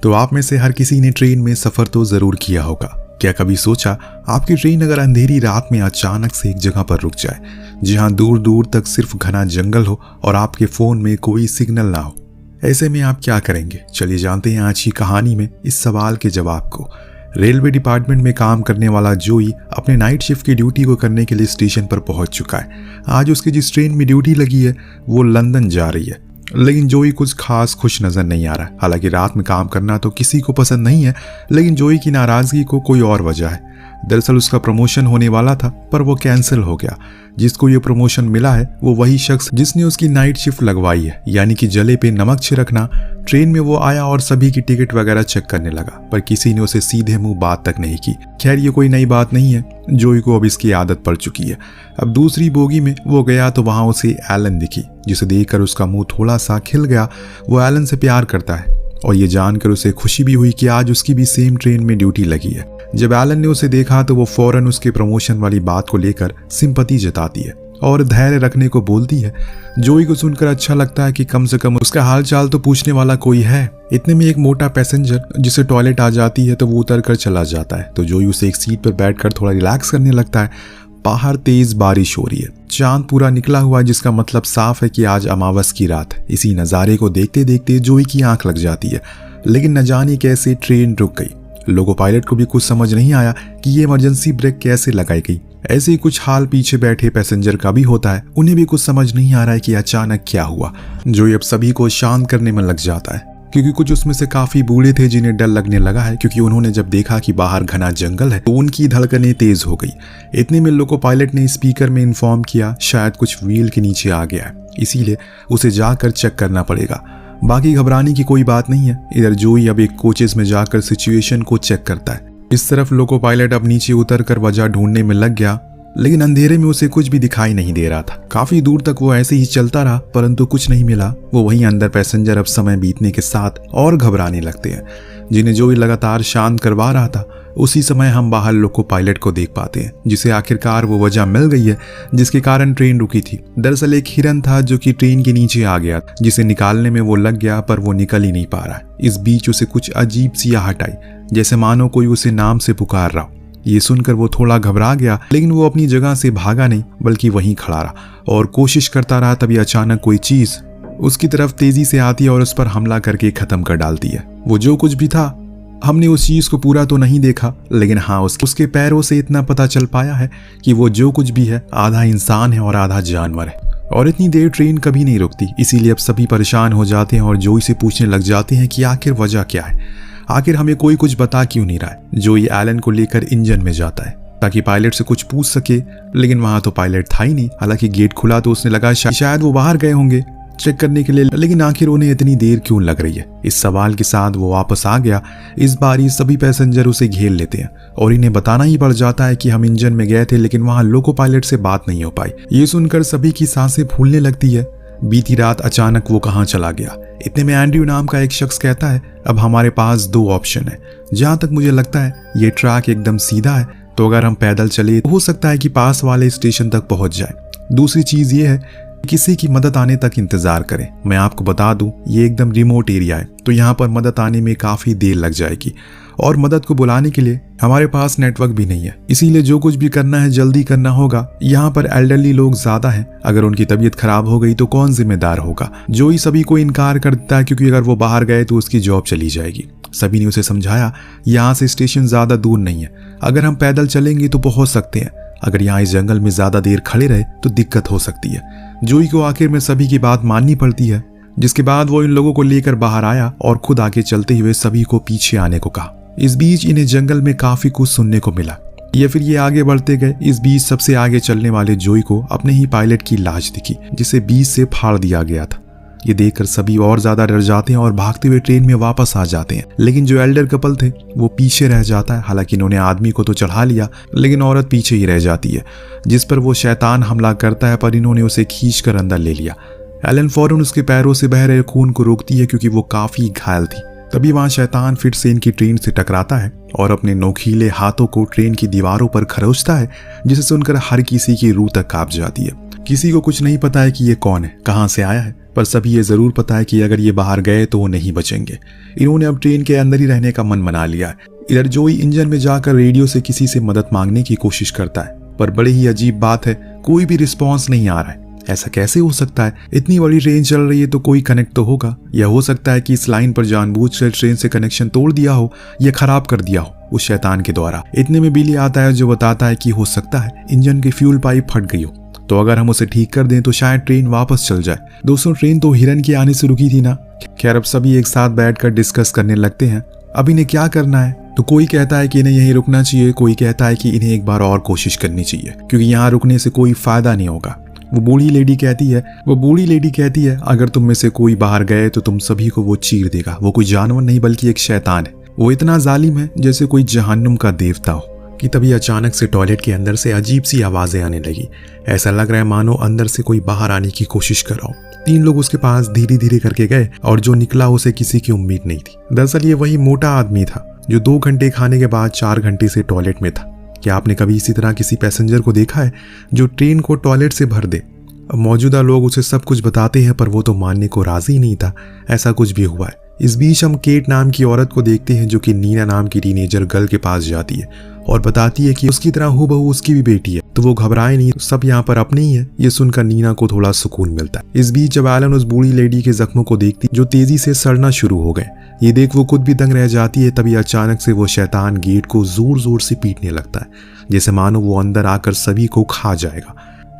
तो आप में से हर किसी ने ट्रेन में सफर तो जरूर किया होगा। क्या कभी सोचा आपकी ट्रेन अगर अंधेरी रात में अचानक से एक जगह पर रुक जाए जहां दूर दूर तक सिर्फ घना जंगल हो और आपके फोन में कोई सिग्नल ना हो? ऐसे में आप क्या करेंगे? चलिए जानते हैं आज की कहानी में इस सवाल के जवाब को। रेलवे डिपार्टमेंट में काम करने वाला जोई अपने नाइट शिफ्ट की ड्यूटी को करने के लिए स्टेशन पर पहुंच चुका है। आज उसकी जिस ट्रेन में ड्यूटी लगी है वो लंदन जा रही है, लेकिन जोई कुछ खास खुश नजर नहीं आ रहा। हालांकि रात में काम करना तो किसी को पसंद नहीं है, लेकिन जोई की नाराजगी को कोई और वजह है। दरअसल उसका प्रमोशन होने वाला था पर वो कैंसिल हो गया। जिसको ये प्रमोशन मिला है वो वही शख्स जिसने उसकी नाइट शिफ्ट लगवाई है, यानी कि जले पे नमक छिड़कना। ट्रेन में वो आया और सभी की टिकट वगैरह चेक करने लगा, पर किसी ने उसे सीधे मुंह बात तक नहीं की। खैर ये कोई नई बात नहीं है, जोई को अब इसकी आदत पड़ चुकी है। अब दूसरी बोगी में वो गया तो वहां उसे एलन दिखी, जिसे देखकर उसका मुंह थोड़ा सा खिल गया। वो एलन से प्यार करता है और ये जानकर उसे खुशी भी हुई कि आज उसकी भी सेम ट्रेन में ड्यूटी लगी है। जब एलन ने उसे देखा तो वो फौरन उसके प्रमोशन वाली बात को लेकर सिंपैथी जताती है और धैर्य रखने को बोलती है। जोई को सुनकर अच्छा लगता है कि कम से कम उसका हालचाल तो पूछने वाला कोई है। इतने में एक मोटा पैसेंजर जिसे टॉयलेट आ जाती है तो वो उतर कर चला जाता है, तो जोई उसे एक सीट पर बैठकर थोड़ा रिलैक्स करने लगता है। बाहर तेज बारिश हो रही है, चांद पूरा निकला हुआ है, जिसका मतलब साफ है कि आज अमावस की रात है। इसी नज़ारे को देखते देखते जोई की आंख लग जाती है, लेकिन न जाने कैसे ट्रेन रुक गई। लोको पायलट को भी कुछ समझ नहीं आया कि ये इमरजेंसी ब्रेक कैसे लगाई गई। ऐसे ही कुछ हाल पीछे बैठे पैसेंजर का भी होता है, उन्हें भी कुछ समझ नहीं आ रहा है कि अचानक क्या हुआ। जोई अब सभी को शांत करने में लग जाता है, क्योंकि कुछ उसमें से काफी बूढ़े थे जिन्हें डर लगने लगा है, क्योंकि उन्होंने जब देखा कि बाहर घना जंगल है तो उनकी धड़कनें तेज हो गई। इतने में लोको पायलट ने स्पीकर में इन्फॉर्म किया शायद कुछ व्हील के नीचे आ गया है, इसीलिए उसे जाकर चेक करना पड़ेगा। बाकी घबराने की कोई बात नहीं है। इधर जोई अब एक कोचेस में जाकर सिचुएशन को चेक करता है। इस तरफ लोको पायलट अब नीचे उतरकर वजह ढूंढने में लग गया, लेकिन अंधेरे में उसे कुछ भी दिखाई नहीं दे रहा था। काफी दूर तक वो ऐसे ही चलता रहा, परंतु कुछ नहीं मिला। वो वहीं अंदर पैसेंजर अब समय बीतने के साथ और घबराने लगते हैं, जिन्हें जोई लगातार शांत करवा रहा था। उसी समय हम बाहर लोको पायलट को देख पाते हैं, जिसे आखिरकार वो वजह मिल गई है जिसके कारण ट्रेन रुकी थी। दरअसल एक हिरन था जो कि ट्रेन के नीचे आ गया, जिसे निकालने में वो लग गया, पर वो निकल ही नहीं पा रहा। इस बीच उसे कुछ अजीब सी आहट आई, जैसे मानो कोई उसे नाम से पुकार रहा। ये सुनकर वो थोड़ा घबरा गया, लेकिन वो अपनी जगह से भागा नहीं, बल्कि वहीं खड़ा रहा और कोशिश करता रहा। तभी अचानक कोई चीज उसकी तरफ तेजी से आती है और उस पर हमला करके खत्म कर डालती है। वो जो कुछ भी था, हमने उस चीज को पूरा तो नहीं देखा, लेकिन हाँ उसके पैरों से इतना पता चल पाया है कि वो जो कुछ भी है आधा इंसान है और आधा जानवर है। और इतनी देर ट्रेन कभी नहीं रुकती, इसीलिए अब सभी परेशान हो जाते हैं और जोई से पूछने लग जाते हैं कि आखिर वजह क्या है, आखिर हमें कोई कुछ बता क्यों नहीं रहा है। जोई एलन को लेकर इंजन में जाता है ताकि पायलट से कुछ पूछ सके, लेकिन वहां तो पायलट था ही नहीं। हालांकि गेट खुला तो उसने लगा शायद वो बाहर गए होंगे चेक करने के लिए, लेकिन आखिर उन्हें इतनी देर क्यों लग रही है। इस सवाल के साथ वो वापस आ गया। इस बार ये सभी पैसेंजर उसे घेर लेते हैं और इन्हें बताना ही पड़ जाता है कि हम इंजन में गए थे, लेकिन वहां लोको पायलट से बात नहीं हो पाई। ये सुनकर सभी की सांसें फूलने लगती है। बीती रात अचानक वो कहाँ चला गया। इतने में एंड्रयू नाम का एक शख्स कहता है, अब हमारे पास दो ऑप्शन है। जहां तक मुझे लगता है ये ट्रैक एकदम सीधा है, तो अगर हम पैदल चले तो हो सकता है कि पास वाले स्टेशन तक पहुंच जाए। दूसरी चीज ये है किसी की मदद आने तक इंतजार करें। मैं आपको बता दूं ये एकदम रिमोट एरिया है, तो यहाँ पर मदद आने में काफी देर लग जाएगी और मदद को बुलाने के लिए हमारे पास नेटवर्क भी नहीं है, इसीलिए जो कुछ भी करना है जल्दी करना होगा। यहाँ पर एल्डरली लोग ज्यादा हैं, अगर उनकी तबीयत खराब हो गई तो कौन जिम्मेदार होगा। जोई सभी को इनकार कर देता है, क्योंकि अगर वो बाहर गए तो उसकी जॉब चली जाएगी। सभी ने उसे समझाया यहाँ से स्टेशन ज्यादा दूर नहीं है, अगर हम पैदल चलेंगे तो पहुंच सकते हैं, अगर यहाँ इस जंगल में ज्यादा देर खड़े रहे तो दिक्कत हो सकती है। जोई को आखिर में सभी की बात माननी पड़ती है, जिसके बाद वो इन लोगों को लेकर बाहर आया और खुद आगे चलते हुए सभी को पीछे आने को कहा। इस बीच इन्हें जंगल में काफी कुछ सुनने को मिला, या फिर ये आगे बढ़ते गए। इस बीच सबसे आगे चलने वाले जोई को अपने ही पायलट की लाश दिखी, जिसे बीच से फाड़ दिया गया था। ये देखकर सभी और ज्यादा डर जाते हैं और भागते हुए ट्रेन में वापस आ जाते हैं, लेकिन जो एल्डर कपल थे वो पीछे रह जाता है। हालांकि इन्होंने आदमी को तो चढ़ा लिया, लेकिन औरत पीछे ही रह जाती है, जिस पर वो शैतान हमला करता है, पर इन्होंने उसे खींचकर अंदर ले लिया। एलन फौरन उसके पैरों से बह रहे खून को रोकती है, क्योंकि वो काफी घायल थी। तभी वहां शैतान फिर से इनकी ट्रेन से टकराता है और अपने नोखीले हाथों को ट्रेन की दीवारों पर खरोचता है, जिसे सुनकर हर किसी की रूह तक कांप जाती है। किसी को कुछ नहीं पता है कि ये कौन है, कहां से आया है, पर सभी ये जरूर पता है कि अगर ये बाहर गए तो वो नहीं बचेंगे। इन्होंने अब ट्रेन के अंदर ही रहने का मन बना लिया है। इधर जोई इंजन में जाकर रेडियो से किसी से मदद मांगने की कोशिश करता है, पर बड़ी ही अजीब बात है, कोई भी रिस्पॉन्स नहीं आ रहा है। ऐसा कैसे हो सकता है? इतनी बड़ी ट्रेन चल रही है तो कोई कनेक्ट तो होगा, या हो सकता है कि इस लाइन पर जानबूझकर ट्रेन से कनेक्शन तोड़ दिया हो या खराब कर दिया हो उस शैतान के द्वारा। इतने में बिली आता है जो बताता है कि हो सकता है इंजन की फ्यूल पाइप फट गई हो, तो अगर हम उसे ठीक कर दें तो शायद ट्रेन वापस चल जाए। दोस्तों, ट्रेन तो हिरन के आने से रुकी थी ना। खैर, अब सभी एक साथ बैठकर डिस्कस करने लगते हैं अब इन्हें क्या करना है। तो कोई कहता है कि इन्हें यहीं रुकना चाहिए, कोई कहता है कि इन्हें एक बार और कोशिश करनी चाहिए क्योंकि यहाँ रुकने से कोई फायदा नहीं होगा। वो बूढ़ी लेडी कहती है अगर तुम में से कोई बाहर गए तो तुम सभी को वो चीर देगा। वो कोई जानवर नहीं बल्कि एक शैतान है। वो इतना जालिम है जैसे कोई जहन्नुम का देवता हो। कि तभी अचानक से टॉयलेट के अंदर से अजीब सी आवाजें आने लगी। ऐसा लग रहा है मानो अंदर से कोई बाहर आने की कोशिश कर रहा हो। 3 लोग उसके पास धीरे धीरे करके गए और जो निकला उसे किसी की उम्मीद नहीं थी। दरअसल ये वही मोटा आदमी था जो 2 घंटे खाने के बाद 4 घंटे से टॉयलेट में था। क्या आपने कभी इसी तरह किसी पैसेंजर को देखा है जो ट्रेन को टॉयलेट से भर दे? अब मौजूदा लोग उसे सब कुछ बताते हैं पर वो तो मानने को राजी नहीं था ऐसा कुछ भी हुआ है। इस बीच हम केट नाम की औरत को देखते हैं जो कि नीना नाम की टीनेजर गर्ल के पास जाती है और बताती है कि उसकी तरह हूबहू उसकी भी बेटी है, तो वो घबराए नहीं, सब यहाँ पर अपने ही है। ये सुनकर नीना को थोड़ा सुकून मिलता है। इस बीच जब एलन उस बूढ़ी लेडी के जख्मों को देखती जो तेजी से सड़ना शुरू हो गए, ये देख वो खुद भी दंग रह जाती है। तभी अचानक से वो शैतान गेट को जोर जोर से पीटने लगता है जैसे मानो वो अंदर आकर सभी को खा जाएगा।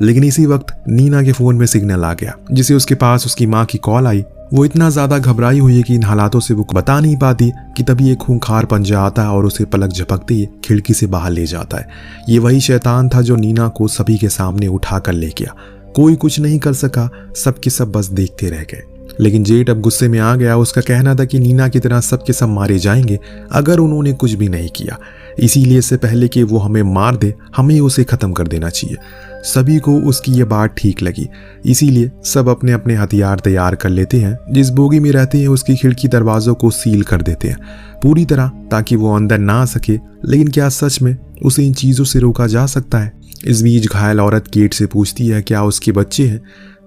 लेकिन इसी वक्त नीना के फोन में सिग्नल आ गया जिसे उसके पास उसकी माँ की कॉल आई। वो इतना ज्यादा घबराई हुई है कि इन हालातों से वो बता नहीं पाती कि तभी एक खूंखार पंजा आता है और उसे पलक झपकते ही खिड़की से बाहर ले जाता है। ये वही शैतान था जो नीना को सभी के सामने उठा कर ले गया। कोई कुछ नहीं कर सका, सब के सब बस देखते रह गए। लेकिन जेट अब गुस्से में आ गया। उसका कहना था कि नीना की तरह सब के सब मारे जाएंगे अगर उन्होंने कुछ भी नहीं किया। इसीलिए इससे पहले कि वो हमें मार दे हमें उसे खत्म कर देना चाहिए। सभी को उसकी ये बात ठीक लगी, इसीलिए सब अपने अपने हथियार तैयार कर लेते हैं। जिस बोगी में रहते हैं उसकी खिड़की दरवाजों को सील कर देते हैं पूरी तरह ताकि वो अंदर ना आ सके। लेकिन क्या सच में उसे इन चीज़ों से रोका जा सकता है? इस बीच घायल औरत केट से पूछती है क्या उसके बच्चे हैं,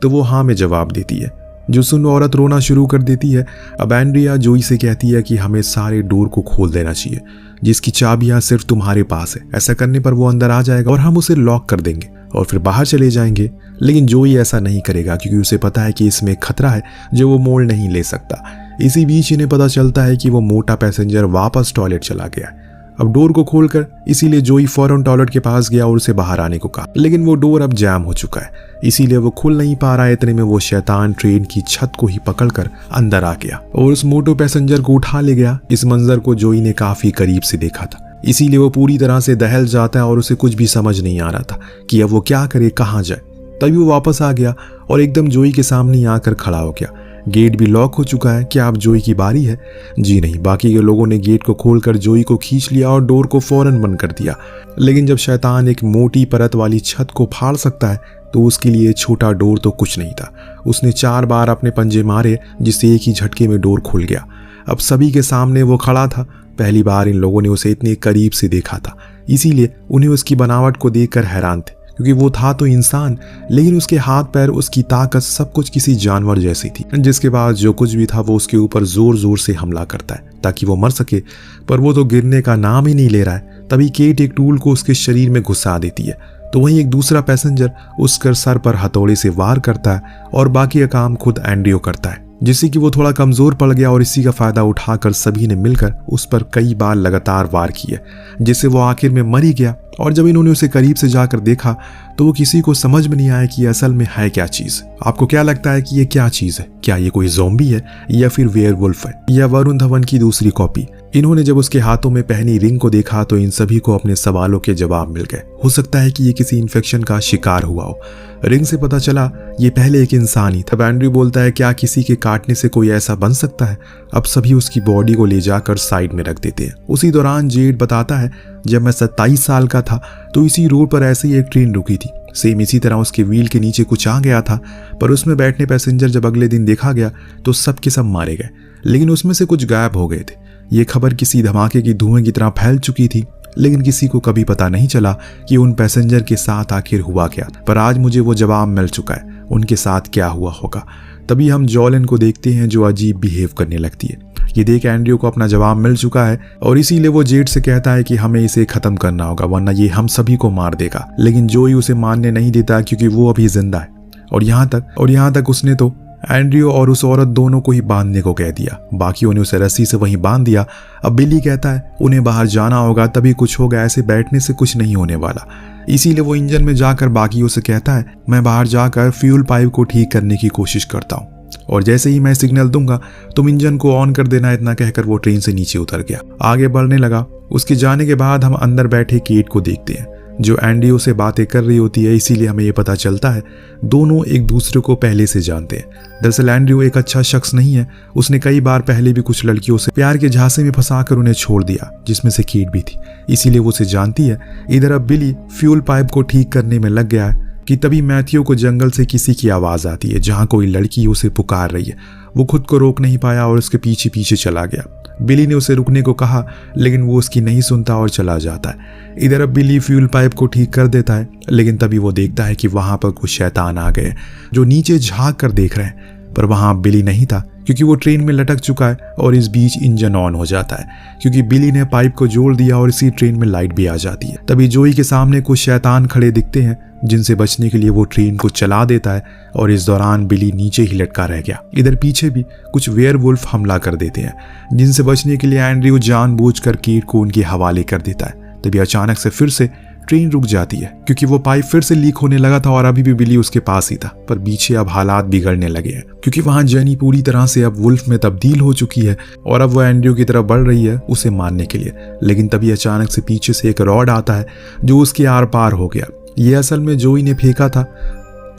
तो वो हाँ में जवाब देती है। जो सुन औरत रोना शुरू कर देती है। अब एंड्रिया जोई से कहती है कि हमें सारे डोर को खोल देना चाहिए जिसकी चाबियां सिर्फ तुम्हारे पास है। ऐसा करने पर वो अंदर आ जाएगा और हम उसे लॉक कर देंगे और फिर बाहर चले जाएंगे। लेकिन जोई ऐसा नहीं करेगा क्योंकि उसे पता है कि इसमें खतरा है जो वो मोल नहीं ले सकता। इसी बीच इन्हें पता चलता है कि वो मोटा पैसेंजर वापस टॉयलेट चला गया। अब डोर को खोलकर इसीलिए जोई फौरन टॉयलेट के पास गया और उसे बाहर आने को कहा, लेकिन वो डोर अब जैम हो चुका है इसीलिए वो खुल नहीं पा रहा है। इतने में वो शैतान ट्रेन की छत को ही पकड़कर अंदर आ गया और उस मोटो पैसेंजर को उठा ले गया। इस मंजर को जोई ने काफी करीब से देखा था इसीलिए वो पूरी तरह से दहल जाता है और उसे कुछ भी समझ नहीं आ रहा था कि अब वो क्या करे, कहाँ जाए। तभी वो वापस आ गया और एकदम जोई के सामने आकर खड़ा हो गया। गेट भी लॉक हो चुका है। क्या अब जोई की बारी है? जी नहीं, बाकी के लोगों ने गेट को खोलकर जोई को खींच लिया और डोर को फौरन बंद कर दिया। लेकिन जब शैतान एक मोटी परत वाली छत को फाड़ सकता है तो उसके लिए छोटा डोर तो कुछ नहीं था। उसने 4 बार अपने पंजे मारे जिससे एक ही झटके में डोर खुल गया। अब सभी के सामने वो खड़ा था। पहली बार इन लोगों ने उसे इतने करीब से देखा था इसीलिए उन्हें उसकी बनावट को देखकर हैरान थे क्योंकि वो था तो इंसान, लेकिन उसके हाथ पैर, उसकी ताकत सब कुछ किसी जानवर जैसी थी। जिसके बाद जो कुछ भी था वो उसके ऊपर जोर जोर से हमला करता है ताकि वो मर सके, पर वो तो गिरने का नाम ही नहीं ले रहा है। तभी केट एक टूल को उसके शरीर में घुसा देती है तो वहीं एक दूसरा पैसेंजर उसके सर पर हथौड़े से वार करता है और बाकी का काम खुद एंड्रियो करता है जिससे कि वो थोड़ा कमजोर पड़ गया और इसी का फायदा उठाकर सभी ने मिलकर उस पर कई बार लगातार वार किए जिससे वो आखिर में मर ही गया। और जब इन्होंने उसे करीब से जाकर देखा तो वो किसी को समझ में नहीं आया कि असल में है क्या चीज। आपको क्या लगता है कि ये क्या चीज है? क्या ये कोई ज़ॉम्बी है या फिर वेयरवुल्फ है या वरुण धवन की दूसरी कॉपी? इन्होंने जब उसके हाथों में पहनी रिंग को देखा तो इन सभी को अपने सवालों के जवाब मिल गए। हो सकता है कि ये किसी इन्फेक्शन का शिकार हुआ हो। रिंग से पता चला ये पहले एक इंसान ही था। तब एंड्रयू बोलता है क्या किसी के काटने से कोई ऐसा बन सकता है? अब सभी उसकी बॉडी को ले जाकर साइड में रख देते हैं। उसी दौरान जेड बताता है जब मैं 27 साल का था तो इसी रोड पर ऐसे ही एक ट्रेन रुकी थी। सेम इसी तरह उसके व्हील के नीचे कुछ आ गया था, पर उसमें बैठने पैसेंजर जब अगले दिन देखा गया तो सब के सब मारे गए, लेकिन उसमें से कुछ गायब हो गए थे। ये खबर किसी धमाके की धुएं की तरह फैल चुकी थी, लेकिन किसी को कभी पता नहीं चला कि उन पैसेंजर के साथ आखिर हुआ क्या। पर आज मुझे वो जवाब मिल चुका है, उनके साथ क्या हुआ होगा। तभी हम जॉलन को देखते हैं जो अजीब बिहेव करने लगती है। ये देख एंड्रयू को अपना जवाब मिल चुका है और इसीलिए वो जेड से कहता है कि हमें इसे खत्म करना होगा वरना ये हम सभी को मार देगा। लेकिन जोई उसे मानने नहीं देता क्योंकि वो अभी जिंदा है और यहाँ तक उसने तो एंड्रयू और उस औरत दोनों को ही बांधने को कह दिया। बाकियों ने उसे रस्सी से वहीं बांध दिया। अब बिली कहता है उन्हें बाहर जाना होगा तभी कुछ होगा, ऐसे बैठने से कुछ नहीं होने वाला। इसीलिए वो इंजन में जाकर बाकियों से कहता है मैं बाहर जाकर फ्यूल पाइप को ठीक करने की कोशिश करता हूँ और जैसे ही मैं सिग्नल दूंगा तुम इंजन को ऑन कर देना। इतना कहकर वो ट्रेन से नीचे उतर गया, आगे बढ़ने लगा। उसके जाने के बाद हम अंदर बैठे केट को देखते हैं जो एंड्रयू से बातें कर रही होती है। इसीलिए हमें ये पता चलता है दोनों एक दूसरे को पहले से जानते हैं। दरअसल एंड्रयू एक अच्छा शख्स नहीं है, उसने कई बार पहले भी कुछ लड़कियों से प्यार के झांसे में फंसाकर उन्हें छोड़ दिया जिसमें से केट भी थी, इसीलिए वो उसे जानती है। इधर अब बिली फ्यूल पाइप को ठीक करने में लग गया है कि तभी मैथ्यू को जंगल से किसी की आवाज आती है जहां कोई लड़की उसे पुकार रही है। वो खुद को रोक नहीं पाया और उसके पीछे पीछे चला गया। बिली ने उसे रुकने को कहा लेकिन वो उसकी नहीं सुनता और चला जाता है। इधर अब बिली फ्यूल पाइप को ठीक कर देता है लेकिन तभी वो देखता है कि वहां पर कुछ शैतान आ गए जो नीचे झांक कर देख रहे हैं, पर वहां बिली नहीं था क्योंकि वो ट्रेन में लटक चुका है। और इस बीच इंजन ऑन हो जाता है क्योंकि बिली ने पाइप को जोड़ दिया और इसी ट्रेन में लाइट भी आ जाती है। तभी जोई के सामने कुछ शैतान खड़े दिखते हैं जिनसे बचने के लिए वो ट्रेन को चला देता है और इस दौरान बिली नीचे ही लटका रह गया। इधर पीछे भी कुछ वेयरवुल्फ हमला कर देते हैं जिनसे बचने के लिए एंड्रयू जानबूझकर केट को उनके हवाले कर देता है। तभी अचानक से फिर से ट्रेन रुक जाती है क्योंकि वो पाइप फिर से लीक होने लगा था और अभी भी बिली उसके पास ही था, पर पीछे अब हालात बिगड़ने लगे हैं क्योंकि वहां जेनी पूरी तरह से अब वुल्फ में तब्दील हो चुकी है और अब वो एंड्रयू की तरफ बढ़ रही है उसे मारने के लिए। लेकिन तभी अचानक से पीछे से एक रॉड आता है जो उसके आर पार हो गया। ये असल में जोई ने फेंका था,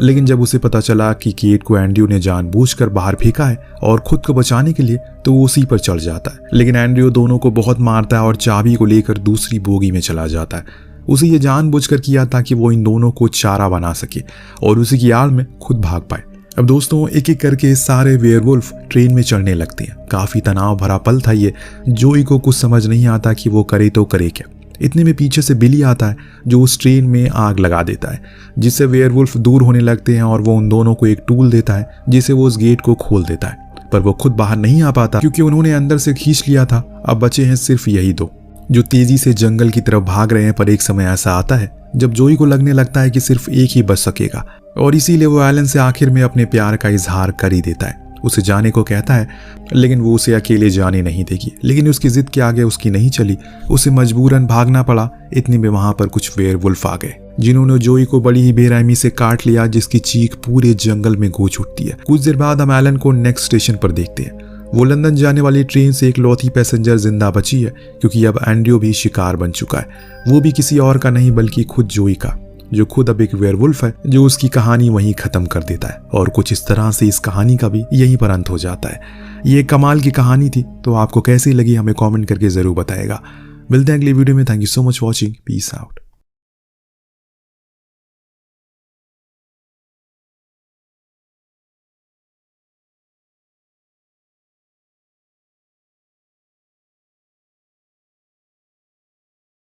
लेकिन जब उसे पता चला कि केट को एंड्रयू ने जानबूझकर बाहर फेंका है और खुद को बचाने के लिए तो वो उसी पर चढ़ जाता है। लेकिन एंड्रयू दोनों को बहुत मारता है और चाबी को लेकर दूसरी बोगी में चला जाता है। उसे ये जानबूझकर किया था कि वो इन दोनों को चारा बना सके और उसी की आड़ में खुद भाग पाए। अब दोस्तों एक एक करके सारे वेयरवुल्फ ट्रेन में चढ़ने लगते हैं। काफी तनाव भरा पल था ये। जोई को कुछ समझ नहीं आता कि वो करे तो करे क्या। इतने में पीछे से बिली आता है जो उस ट्रेन में आग लगा देता है जिससे वेयरवुल्फ दूर होने लगते हैं और वो उन दोनों को एक टूल देता है जिससे वो उस गेट को खोल देता है। पर वो खुद बाहर नहीं आ पाता क्योंकि उन्होंने अंदर से खींच लिया था। अब बचे हैं सिर्फ यही दो जो तेजी से जंगल की तरफ भाग रहे हैं। पर एक समय ऐसा आता है जब जोई को लगने लगता है कि सिर्फ एक ही बच सकेगा और इसीलिए वो एलन से आखिर में अपने प्यार का इजहार कर ही देता है। उसे जाने को कहता है लेकिन वो उसे अकेले जाने नहीं देगी। लेकिन उसकी जिद के आगे उसकी नहीं चली, उसे मजबूरन भागना पड़ा। इतने में वहां पर कुछ वेयरवुल्फ आ गए जिन्होंने जोई को बड़ी ही बेरहमी से काट लिया जिसकी चीख पूरे जंगल में गूंज उठती है। कुछ देर बाद हम एलन को नेक्स्ट स्टेशन पर देखते हैं। वो लंदन जाने वाली ट्रेन से एक लौती पैसेंजर जिंदा बची है क्योंकि अब एंड्रयू भी शिकार बन चुका है। वो भी किसी और का नहीं बल्कि खुद जोई का, जो खुद अब एक वेयरवुल्फ है जो उसकी कहानी वहीं खत्म कर देता है। और कुछ इस तरह से इस कहानी का भी यहीं पर अंत हो जाता है। ये कमाल की कहानी थी, तो आपको कैसी लगी हमें कमेंट करके जरूर बताएगा। मिलते हैं अगली वीडियो में। Thank you so much watching. Peace out.